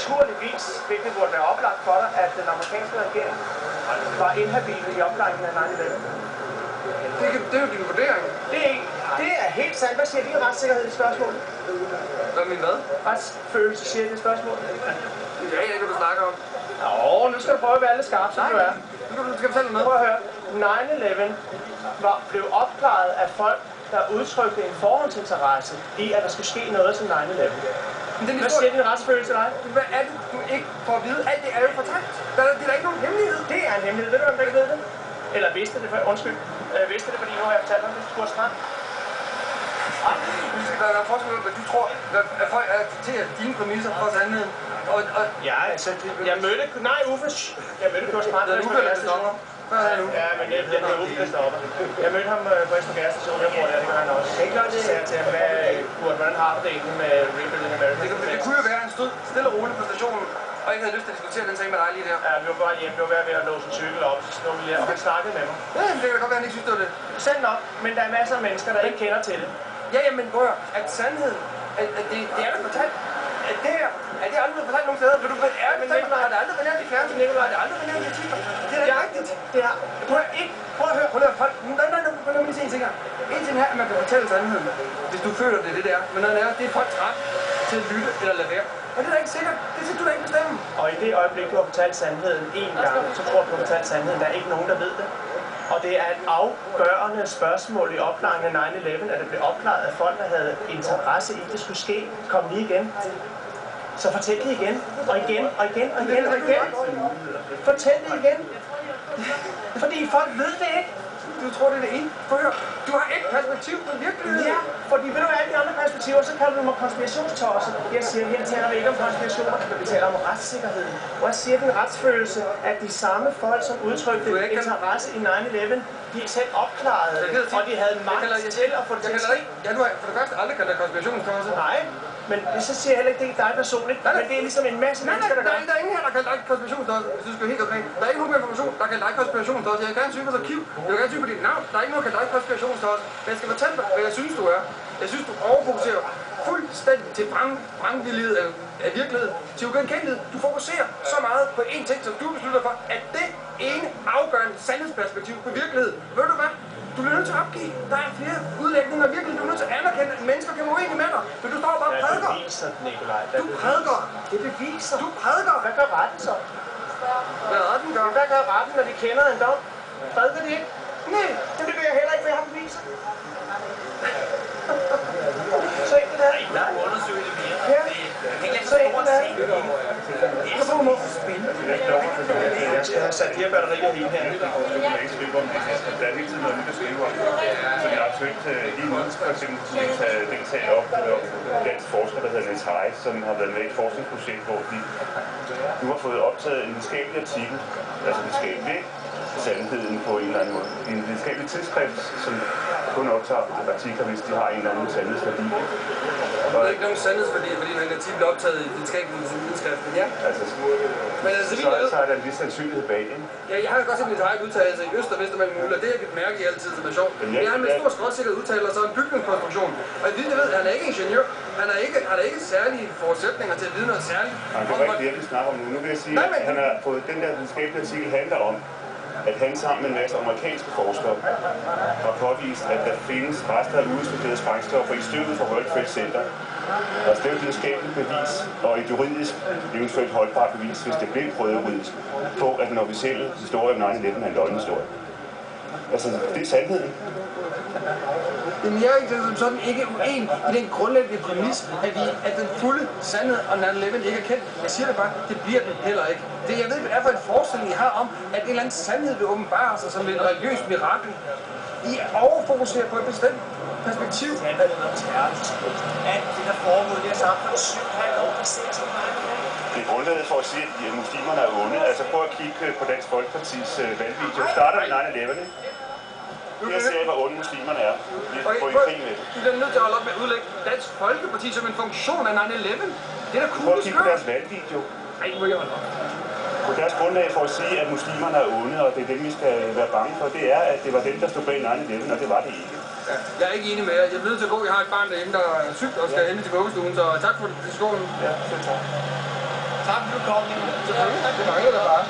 naturligvis, hvilket burde være oplagt for dig, at den amerikanske regering var inhabil i opklaringen af 9/11. Det er jo din vurdering. Det er helt sandt. Hvad siger din retssikkerhed i spørgsmålet? Hvad min hvad? Retsfølelse siger det spørgsmål. Ja, jeg kan du snakke om. Nu skal du prøve at være lidt skarp, som du er. Du skal fortælle noget. Prøv at høre. 9/11 blev opklaret af folk, der udtrykte en forhåndsinteresse i, at der skulle ske noget som 9/11. Hvad siger din retsfølelse dig? Hvad er det, du ikke får at vide? Alt det er jo fortalt. Det er da ikke nogen hemmelighed. Det er en hemmelighed. Ved du, om du ikke ved det? Eller vidste det? Undskyld. Vidste det, fordi nu har jeg fortalt om det. Du har snart. Der er forskel på, hvad du tror, at folk accepterer dine præmisser for sandheden. Ja, altså, jeg mødte... Nej, Uffe. Jeg mødte Kurs Smart. Det er Uffe, der stopper. Hvad er det nu? Ja, men det er Uffe, der stopper. Jeg mødte ham på Østre Gærstation. Jeg tror, det gør han også. Det gør det. Så jeg til ham, hvordan har du det egentlig med Rebuilding America? Det kunne jo være, at han stod stille og roligt på stationen, og ikke havde lyst til at diskutere den sag med dig lige der. Ja, vi var bare hjemme. Vi var ved at låse en cykel op, så stod vi lige og han snakkede med mig. Ja, det kan godt være, at han ikke synes, det var det. Selv nok, men der er masser af mennesker, der ikke kender til det. Ja, men prøv at sandheden, at det er der fortalt. At det her, at det aldrig blevet fortalt nogen steder. Vil du være ærlig? Har det aldrig været nævnt i fjernsyn, Nikolaj? Har det aldrig været nævnt i artikler? Det er da rigtigt. Det er... Prøv at høre. Prøv at folk... Nej, lige se en ting her. En ting her, at man kan fortælle sandheden, hvis du føler det, det der. Men når det er folks ret til at lytte eller lade være. Og det er da ikke sikkert. Det skal du da ikke bestemme. Og i det øjeblik, du har fortalt sandheden en gang, så tror du har fortalt sandheden. Der er ikke nogen, der ved det. Og det er et afgørende spørgsmål i opklaringen af 9/11, at det blev opklaret af folk, der havde interesse i, at det skulle ske. Kom lige igen. Så fortæl det igen, og igen, og igen, og igen, og igen. Fortæl det igen. Fordi folk ved det ikke. Du tror, det er det ene? Prøv at høre. Du har et perspektiv på virkeligheden. Ja, fordi ved du alle de andre perspektiver, så kalder du mig konspirationstosser. Jeg siger, her taler vi ikke om konspirationer, vi taler om retssikkerheden. Og jeg siger, den retsfølelse, at de samme folk, som udtrykte interesse i 9/11, de er selv opklaret, og de havde magt til at få det til at ske. Ja, du har for det første aldrig kaldt dig konspirationstosser. Nej. Men så siger jeg heller ikke, det er dig personligt, men det er ligesom en masse mennesker, der gør. Der er ingen her, der kalder dig konspirationstosser, hvis du skal helt okay. Der er ikke nogen med information, der kalder dig konspirationstosser. Jeg vil gerne søge på arkiv. Jeg vil gerne søge på dit navn. Der er ikke nogen, der kalder dig konspirationstosser. Men jeg skal fortælle dig, hvad jeg synes, du er. Jeg synes, du overfokuserer fuldstændig til vrangvillighed af virkelighed, til ugenkendelighed. Du fokuserer så meget på én ting, som du beslutter for, at det ene afgørende sandhedsperspektiv på virkelighed. Ved du hvad? Du bliver nødt til at opgive. Der er flere udlægninger af virkeligheden. Du er nødt til at anerkende, at mennesker kan være uenige med dig. Men du står bare og prædiker. Det beviser, Nikolaj. Du prædiker. Det beviser. Du prædiker. Hvad gør retten så? Hvad retten gør? Hvad gør retten, når de kender en dom? Prædiker de ikke? Nej, det vil jeg heller ikke ved ham bevise. Så enkelt er det. Nej, undersøge det mere. Ja, så enkelt er det. Det er så spændende. Jeg skal have sat de her batterier i her. Der er hele tiden noget nyt at skrive om. Så jeg har søgt lige nu, for eksempel, den sag op en dansk forsker, der hedder Niels Heide, som har været med i et forskningsprojekt, hvor de nu har fået optaget en videnskabelig artikel, altså videnskabelig sandheden på en eller anden måde. En videnskabelig tidsskrift, som kun optager artikler, hvis de har en eller anden sandhedsværdi. Der er ikke nogen sandhedsværdi, fordi en artikel er optaget i videnskabelige tidsskriften, ja. Så er der en vis sandsynlighed bag, ikke? Ja, jeg har godt set mit eget udtalelse i Øst- og Vestermællemøller. Det har jeg givet mærke i altid, som er sjovt. Det er med stor skråsikker udtalelse og en bygningskonstruktion. Og jeg ved, at han er ikke ingeniør. Han har ikke særlige forudsætninger til at vide noget særligt. Han kan ikke det, vi snakker om nu. Nu vil jeg sige, at han har fået den der videnskabelige artikel handler om, at han sammen med en masse amerikanske forskere har påvist, at der findes rester af uisolerede sprængstoffer i støvet fra World Trade Center. Altså det er jo et videnskabeligt bevis og et juridisk, eventuelt holdbart bevis, hvis det bliver prøvet juridisk, på at den officielle historie om 9/11 er en løgnhistorie. Altså, det er sandheden. Men jeg er ikke som sådan ikke uenig i den grundlæggende præmis, at den fulde sandhed om 9/11 ikke er kendt. Jeg siger det bare, det bliver den heller ikke. Jeg ved ikke, hvad det er for en forestilling, I har om, at en eller anden sandhed vil åbenbare sig som en religiøs mirakel. I overfokuserer på et bestemt perspektiv. Det handler lidt om terror. Alt det, der foregår i det her samfund, 7,5 år, det ser så meget. Det er grundlaget for at sige, at muslimerne er onde. Altså prøv at kigge på Dansk Folkepartis valgvideo. Det starter med 9/11, ikke? Jeg ser, hvor onde muslimerne er. Vi får i krig med det. Du bliver nødt til at holde op med at udlægge Dansk Folkeparti som en funktion af 9/11. Det er da cool. Prøv at kigge på deres valgvideo. Nej, må jeg holde op. På deres grundlag for at sige, at muslimerne er onde, og det er dem, vi skal være bange for, det er, at det var dem, der stod bag 9/11, og det var det ikke. Ja, jeg er ikke enig med jer. Jeg er nødt til at gå. Jeg har et barn derhjemme, der er sygt og skal hen til vuggestuen, så tak for diskussionen. Ja, selv tak. Tak fordi du kom, Nico. Selvfølgelig. Det mangler der bare.